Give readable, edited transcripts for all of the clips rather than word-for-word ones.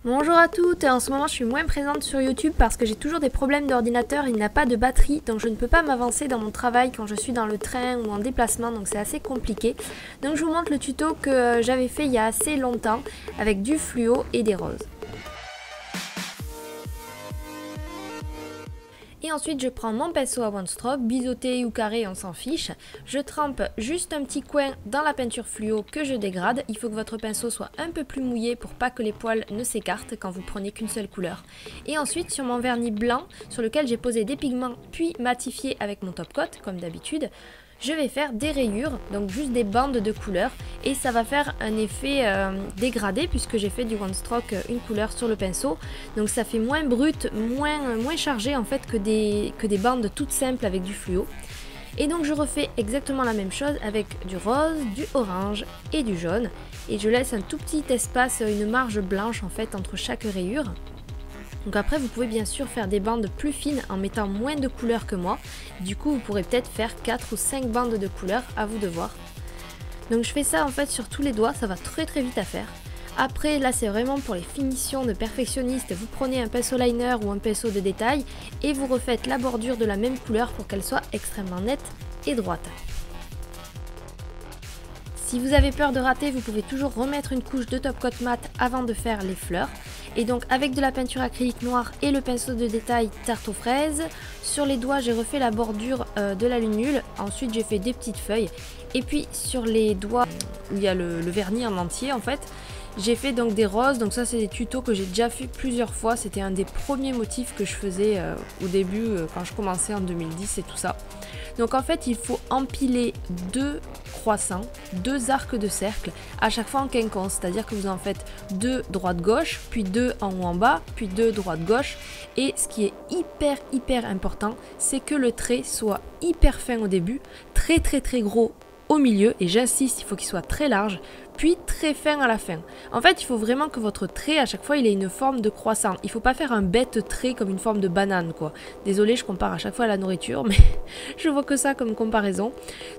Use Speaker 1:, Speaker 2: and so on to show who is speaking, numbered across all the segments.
Speaker 1: Bonjour à toutes, en ce moment je suis moins présente sur YouTube parce que j'ai toujours des problèmes d'ordinateur, il n'a pas de batterie donc je ne peux pas m'avancer dans mon travail quand je suis dans le train ou en déplacement, donc c'est assez compliqué. Donc je vous montre le tuto que j'avais fait il y a assez longtemps avec du fluo et des roses. Et ensuite je prends mon pinceau à one stroke, biseauté ou carré on s'en fiche. Je trempe juste un petit coin dans la peinture fluo que je dégrade. Il faut que votre pinceau soit un peu plus mouillé pour pas que les poils ne s'écartent quand vous prenez qu'une seule couleur. Et ensuite sur mon vernis blanc sur lequel j'ai posé des pigments puis matifié avec mon top coat comme d'habitude, je vais faire des rayures, donc juste des bandes de couleurs et ça va faire un effet dégradé puisque j'ai fait du one stroke une couleur sur le pinceau, donc ça fait moins brut, moins chargé en fait que des bandes toutes simples avec du fluo. Et donc je refais exactement la même chose avec du rose, du orange et du jaune et je laisse un tout petit espace, une marge blanche en fait entre chaque rayure. Donc après vous pouvez bien sûr faire des bandes plus fines en mettant moins de couleurs que moi. Du coup vous pourrez peut-être faire 4 ou 5 bandes de couleurs, à vous de voir. Donc je fais ça en fait sur tous les doigts, ça va très vite à faire. Après là c'est vraiment pour les finitions de perfectionnistes, vous prenez un pinceau liner ou un pinceau de détail et vous refaites la bordure de la même couleur pour qu'elle soit extrêmement nette et droite. Si vous avez peur de rater, vous pouvez toujours remettre une couche de top coat mat avant de faire les fleurs. Et donc avec de la peinture acrylique noire et le pinceau de détail tarte aux fraises, sur les doigts j'ai refait la bordure de la lunule, ensuite j'ai fait des petites feuilles. Et puis sur les doigts où il y a le vernis en entier en fait, j'ai fait donc des roses, donc ça c'est des tutos que j'ai déjà fait plusieurs fois, c'était un des premiers motifs que je faisais au début quand je commençais en 2010 et tout ça. Donc en fait il faut empiler deux croissants, deux arcs de cercle, à chaque fois en quinconce, c'est-à-dire que vous en faites deux droite-gauche, puis deux en haut en bas, puis deux droite-gauche. Et ce qui est hyper important, c'est que le trait soit hyper fin au début, très gros au milieu, et j'insiste, il faut qu'il soit très large, puis très fin à la fin. En fait, il faut vraiment que votre trait, à chaque fois, il ait une forme de croissant. Il faut pas faire un bête trait comme une forme de banane, quoi. Désolée, je compare à chaque fois à la nourriture, mais je vois que ça comme comparaison.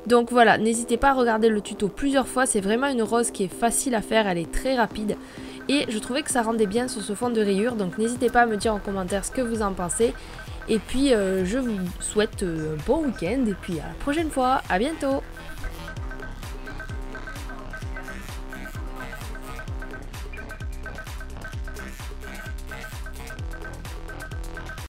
Speaker 1: Donc voilà, n'hésitez pas à regarder le tuto plusieurs fois, c'est vraiment une rose qui est facile à faire, elle est très rapide. Et je trouvais que ça rendait bien sur ce fond de rayures, donc n'hésitez pas à me dire en commentaire ce que vous en pensez. Et puis, je vous souhaite un bon week-end, et puis à la prochaine fois, à bientôt!